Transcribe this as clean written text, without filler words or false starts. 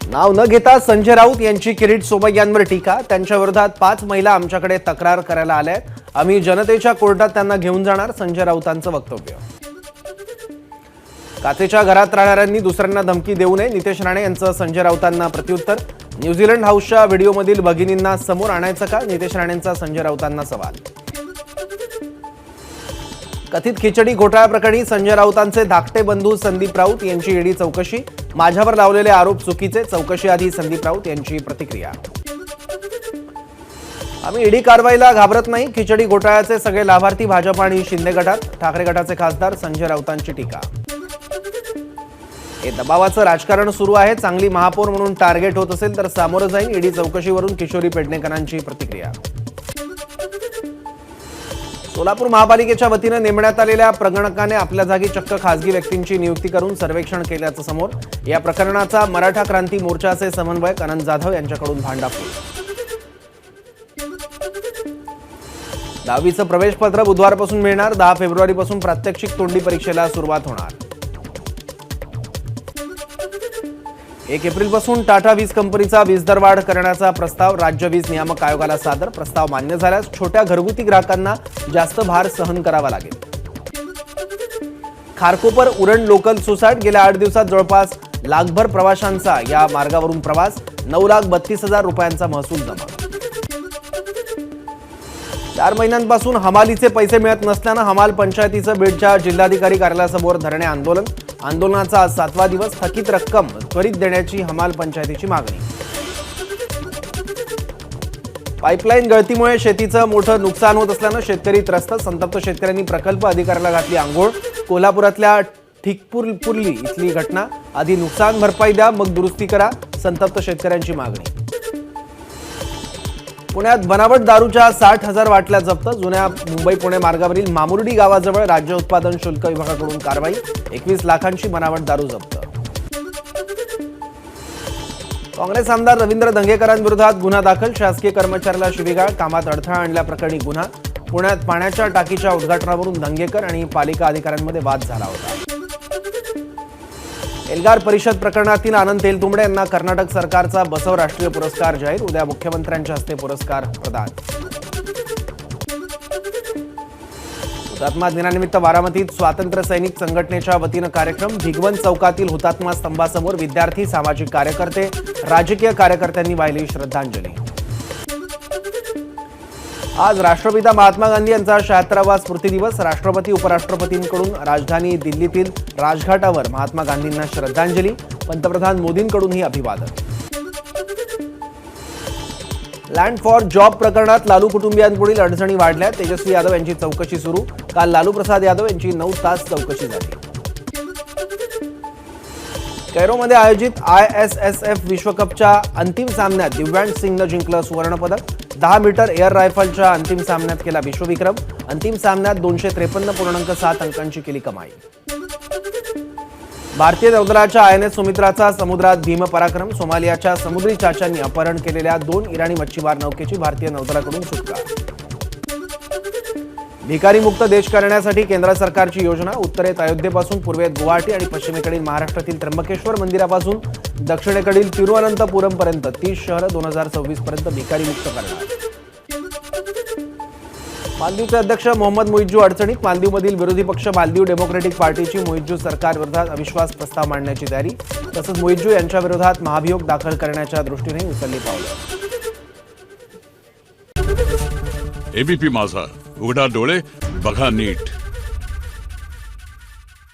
नाव न घेता संजय राऊत यांची किरीट सोमय्यांवर टीका। त्यांच्या विरोधात 5 महिला आमच्याकडे तक्रार करायला आल्यात। आम्ही जनतेच्या कोर्टात त्यांना घेऊन जाणार, संजय राऊतांचं वक्तव्य। काचेच्या घरात राहणाऱ्यांनी दुसऱ्यांना धमकी देऊ नये, नितेश राणे यांचं संजय राऊतांना प्रत्युत्तर। न्यूझीलंड हाऊसच्या व्हिडिओमधील भगिनींना समोर आणायचं का, नितेश राणेंचा संजय राऊतांना सवाल। कथित खिचडी घोटाळ्याप्रकरणी संजय राऊतांचे धाकटे बंधू संदीप राऊत यांची ईडी चौकशी। माझ्यावर लावलेले आरोप चुकीचे, चौकशीआधी संदीप राऊत यांची प्रतिक्रिया। आम्ही ईडी कारवाईला घाबरत नाही, खिचडी घोटाळ्याचे सगळे लाभार्थी भाजप आणि शिंदे गटात, ठाकरे गटाचे खासदार संजय राऊतांची टीका। हे दबावाचं राजकारण सुरू आहे, चांगली महापौर म्हणून टार्गेट होत असेल तर सामोरं जाईन, ईडी चौकशीवरून किशोरी पेडणेकरांची प्रतिक्रिया। सोलापूर महापालिकेच्या वतीने नेमण्यात आलेल्या प्रगणकाने आपल्या जागी चक्क खासगी व्यक्तींची नियुक्ती करून सर्वेक्षण केल्याचं समोर। या प्रकरणाचा मराठा क्रांती मोर्चाचे समन्वयक अनंत जाधव यांच्याकडून भांडाफोड। 10वीचं प्रवेशपत्र बुधवारपासून मिळणार, 10 फेब्रुवारीपासून प्रात्यक्षिक तोंडी परीक्षेला सुरुवात होणार। 1 एप्रिलपासून टाटा वीज कंपनीचा वीज दरवाढ करण्याचा प्रस्ताव राज्य वीज नियामक आयोगाला सादर। प्रस्ताव मान्य झाल्यास छोट्या घरगुती ग्राहकांना जास्त भार सहन करावा लागेल। खारकोपर उरण लोकल सोसायट, गेल्या 8 दिवसात जवळपास लाखभर प्रवाशांचा या मार्गावरून प्रवास, 9,32,000 रुपयांचा महसूल जमा। 4 महिन्यांपासून हमालीचे पैसे मिळत नसल्यानं हमाल पंचायतीचं बीडच्या जिल्हाधिकारी कार्यालयासमोर धरणे आंदोलन। आंदोलनाचा आज 7वा दिवस, थकीत रक्कम त्वरित देण्याची हमाल पंचायतीची मागणी। पाईपलाईन गळतीमुळे शेतीचं मोठं नुकसान होत असल्यानं शेतकरी त्रस्त, संतप्त शेतकऱ्यांनी प्रकल्प अधिकाऱ्याला घातली आंघोळ। कोल्हापुरातल्या ठिकपुर्ली इथली घटना, आधी नुकसान भरपाई द्या मग दुरुस्ती करा, संतप्त शेतकऱ्यांची मागणी। पुण्यात बनावट दारूच्या 60,000 बाटल्या जप्त, जुन्या मुंबई पुणे मार्गावरील मामुर्डी गावाजवळ राज्य उत्पादन शुल्क विभागाकडून कारवाई, 21 लाखांची बनावट दारू जप्त। काँग्रेस आमदार रवींद्र धंगेकरांविरोधात गुन्हा दाखल, शासकीय कर्मचाऱ्याला शिवीगाळ, कामात अडथळा आणल्याप्रकरणी गुन्हा। पुण्यात पाण्याच्या टाकीच्या उद्घाटनावरून धंगेकर आणि पालिका अधिकाऱ्यांमध्ये वाद झाला होता। एल्गार परिषद प्रकरणातील आनंद तेलतुंबडे यांना कर्नाटक सरकारचा बसव राष्ट्रीय पुरस्कार जाहीर, उद्या मुख्यमंत्र्यांच्या हस्ते पुरस्कार प्रदान। हुतात्मा दिनानिमित्त बारामतीत स्वातंत्र्य सैनिक संघटनेच्या वतीनं कार्यक्रम, भिगवण चौकातील हुतात्मा स्तंभासमोर विद्यार्थी, सामाजिक कार्यकर्ते, राजकीय कार्यकर्त्यांनी वाहिली श्रद्धांजली। आज राष्ट्रपिता महात्मा गांधी यांचा 76वा स्मृती दिवस, राष्ट्रपती उपराष्ट्रपतींकडून राजधानी दिल्लीतील राजघाटावर महात्मा गांधींना श्रद्धांजली, पंतप्रधान मोदींकडूनही अभिवादन। लँड फॉर जॉब प्रकरणात लालू कुटुंबियांपुढील अडचणी वाढल्या, तेजस्वी यादव यांची चौकशी सुरू। काल लालू प्रसाद यादव यांची 9 तास चौकशी झाली। कैरोमध्ये आयोजित ISSF विश्वकपच्या अंतिम सामन्यात दिव्यांश सिंगनं जिंकलं सुवर्णपदक। 10 मीटर एअर रायफलच्या अंतिम सामन्यात केला विश्वविक्रम, अंतिम सामन्यात 253.7 अंकांची केली कमाई। भारतीय नौदलाच्या INS सुमित्राचा समुद्रात भीमपराक्रम, सोमालियाच्या समुद्री चाच्यांनी अपहरण केलेल्या 2 इराणी मच्छीमार नौकेची भारतीय नौदलाकडून सुटका। भिकारीमुक्त देश करण्यासाठी केंद्र सरकारची योजना, उत्तरेत अयोध्येपासून पूर्वेत गुवाहाटी आणि पश्चिमेकडील महाराष्ट्रातील त्र्यंबकेश्वर मंदिरापासून दक्षिणेकडील तिरुवनंतपुरमपर्यंत 30 शहरं 2026 पर्यंत भिकारीमुक्त करणार। मालदीवचे अध्यक्ष मोहम्मद मुइज्जू अडचणीत, मालदीवमधील विरोधी पक्ष मालदीव डेमोक्रेटिक पार्टीची मुइज्जू सरकारविरोधात अविश्वास प्रस्ताव मांडण्याची तयारी, तसंच मुइज्जू यांच्या विरोधात महाभियोग दाखल करण्याच्या दृष्टीने उचलली पावलं। एबीपी माझा, उघडा डोळे बघा नीट।